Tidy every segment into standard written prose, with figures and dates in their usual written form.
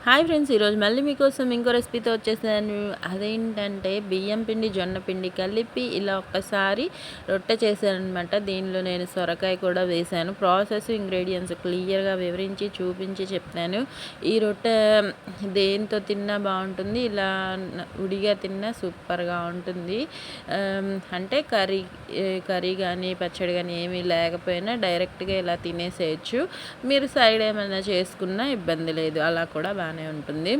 Hi friends, ఈరోజు మళ్ళీ మీకోసం ఇంకో రెసిపీతో వచ్చేసాను. అదేంటంటే బియ్యం పిండి జొన్న పిండి కలిపి ఇలా ఒక్కసారి రొట్టె చేశానమాట. దీనిలో నేను సొరకాయ కూడా వేశాను. ప్రాసెస్ ఇంగ్రీడియంట్స్ క్లియర్గా వివరించి చూపించి చెప్తాను. ఈ రొట్టె దేంతో తిన్నా బాగుంటుంది, ఇలా ఉడిగా తిన్నా సూపర్గా ఉంటుంది. అంటే కర్రీ కానీ పచ్చడి కానీ ఏమీ లేకపోయినా డైరెక్ట్గా ఇలా తినేసేయచ్చు. మీరు సైడ్ ఏమైనా చేసుకున్నా ఇబ్బంది లేదు, అలా కూడా బాగా ఉంటుంది.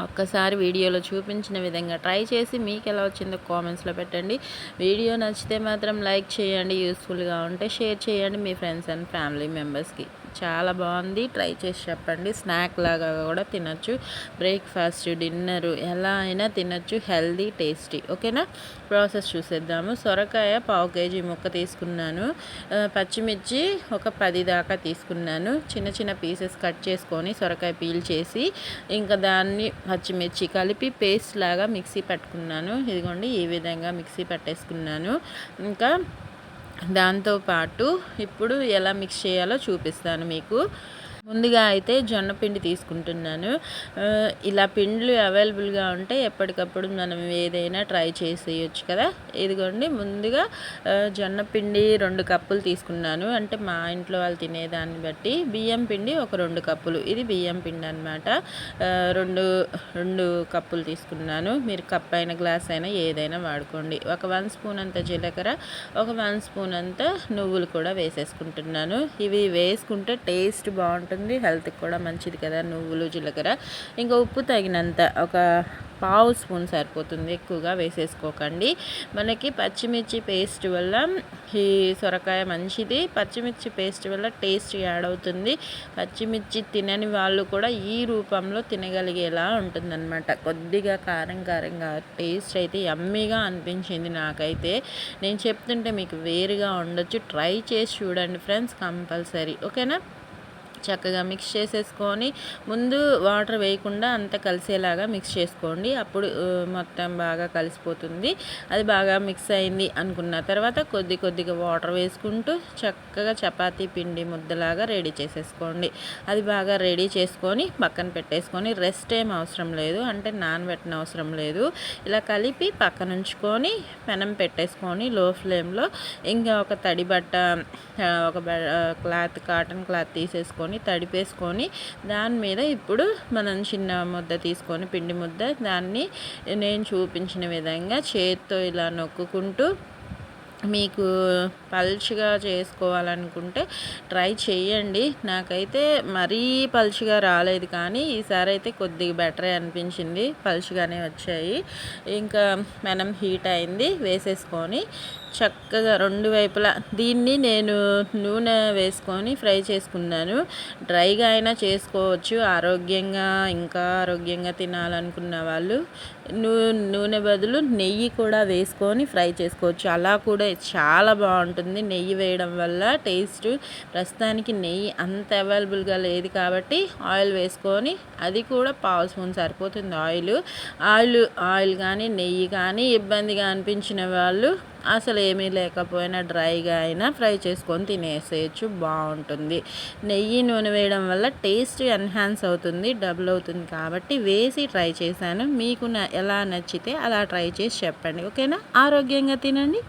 ఒక్కసారి వీడియోలో చూపించిన విధంగా ట్రై చేసి మీకు ఎలా వచ్చిందో కామెంట్స్లో పెట్టండి. వీడియో నచ్చితే మాత్రం లైక్ చేయండి, యూస్ఫుల్గా ఉంటే షేర్ చేయండి మీ ఫ్రెండ్స్ అండ్ ఫ్యామిలీ మెంబర్స్కి. చాలా బాగుంది, ట్రై చేసి చెప్పండి. స్నాక్ లాగా కూడా తినచ్చు, బ్రేక్ఫాస్ట్ డిన్నరు ఎలా అయినా తినచ్చు. Healthy tasty. ఓకేనా, ప్రాసెస్ చూసేద్దాము. సొరకాయ 1/2 kg ముక్క తీసుకున్నాను. పచ్చిమిర్చి ఒక 10 దాకా తీసుకున్నాను. చిన్న చిన్న పీసెస్ కట్ చేసుకొని సొరకాయ పీల్ చేసి ఇంకా దాన్ని పచ్చిమిర్చి కలిపి పేస్ట్ లాగా మిక్సీ పట్టుకున్నాను. ఇదిగోండి, ఈ విధంగా మిక్సీ పట్టేసుకున్నాను. ఇంకా దాంతోపాటు ఇప్పుడు ఎలా మిక్స్ చేయాలో చూపిస్తాను మీకు. ముందుగా అయితే జొన్న పిండి తీసుకుంటున్నాను. ఇలా పిండ్లు అవైలబుల్గా ఉంటే ఎప్పటికప్పుడు మనం ఏదైనా ట్రై చేసేయచ్చు కదా. ఇదిగోండి, ముందుగా జొన్న పిండి 2 కప్పులు తీసుకున్నాను. అంటే మా ఇంట్లో వాళ్ళు తినేదాన్ని బట్టి. బియ్యం పిండి ఒక 2 కప్పులు. ఇది బియ్యం పిండి అనమాట. రెండు కప్పులు తీసుకున్నాను. మీరు కప్ అయిన గ్లాస్ అయినా ఏదైనా వాడుకోండి. ఒక 1 స్పూన్ అంత జీలకర్ర, ఒక 1 స్పూన్ అంత నువ్వులు కూడా వేసేసుకుంటున్నాను. ఇవి వేసుకుంటే టేస్ట్ బాగుంటుంది, హెల్త్కి కూడా మంచిది కదా నువ్వులు జీలకర్ర. ఇంకా ఉప్పు తగినంత ఒక 1/2 స్పూన్ సరిపోతుంది, ఎక్కువగా వేసేసుకోకండి. మనకి పచ్చిమిర్చి పేస్ట్ వల్ల ఈ సొరకాయ మంచిది. పచ్చిమిర్చి పేస్ట్ వల్ల టేస్ట్ యాడ్ అవుతుంది. పచ్చిమిర్చి తినని వాళ్ళు కూడా ఈ రూపంలో తినగలిగేలా ఉంటుందన్నమాట. కొద్దిగా కారంగా టేస్ట్ అయితే యమ్మీగా అనిపించింది నాకైతే. నేను చెప్తుంటే మీకు వేరుగా ఉండొచ్చు, ట్రై చేసి చూడండి ఫ్రెండ్స్ కంపల్సరీ. ఓకేనా, చక్కగా మిక్స్ చేసేసుకొని ముందు వాటర్ వేయకుండా అంతా కలిసేలాగా మిక్స్ చేసుకోండి. అప్పుడు మొత్తం బాగా కలిసిపోతుంది. అది బాగా మిక్స్ అయింది అనుకున్న తర్వాత కొద్దిగా వాటర్ వేసుకుంటూ చక్కగా చపాతీ పిండి ముద్దలాగా రెడీ చేసేసుకోండి. అది బాగా రెడీ చేసుకొని పక్కన పెట్టేసుకొని రెస్ట్ ఏం అవసరం లేదు, అంటే నానబెట్టిన అవసరం లేదు. ఇలా కలిపి పక్కన ఉంచుకొని పెనం పెట్టేసుకొని లో ఫ్లేమ్లో ఇంకా ఒక తడి బట్ట, ఒక కాటన్ క్లాత్ తీసేసుకొని తడిపేసుకొని దాని మీద ఇప్పుడు మనం చిన్న ముద్ద తీసుకొని పిండి ముద్ద, దాన్ని నేను చూపించిన విధంగా చేత్తో ఇలా నొక్కుకుంటూ, మీకు పల్చగా చేసుకోవాలనుకుంటే ట్రై చేయండి. నాకైతే మరీ పల్చగా రాలేదు, కానీ ఈసారి అయితే కొద్దిగా బెటరే అనిపించింది, పల్చగానే వచ్చాయి. ఇంకా మనం హీట్ అయింది, వేసేసుకొని చక్కగా 2 వైపులా దీన్ని నేను నూనె వేసుకొని ఫ్రై చేసుకున్నాను. డ్రైగా అయినా చేసుకోవచ్చు. ఇంకా ఆరోగ్యంగా తినాలనుకున్న వాళ్ళు నూనె బదులు నెయ్యి కూడా వేసుకొని ఫ్రై చేసుకోవచ్చు. అలా కూడా చాలా బాగుంటుంది నెయ్యి వేయడం వల్ల టేస్ట్. ప్రస్తుతానికి నెయ్యి అంత అవైలబుల్గా లేదు కాబట్టి ఆయిల్ వేసుకొని, అది కూడా 1/2 స్పూన్ సరిపోతుంది ఆయిల్ కానీ నెయ్యి కానీ ఇబ్బందిగా అనిపించిన వాళ్ళు అసలు ఏమీ లేకపోయినా డ్రైగా అయినా ఫ్రై చేసుకొని తినేసేయచ్చు, బాగుంటుంది. నెయ్యి నూనె వేయడం వల్ల టేస్ట్ ఎన్హాన్స్ అవుతుంది, డబుల్ అవుతుంది కాబట్టి వేసి ట్రై చేశాను. మీకు ఎలా నచ్చితే అలా ట్రై చేసి చెప్పండి. ఓకేనా, ఆరోగ్యంగా తినండి.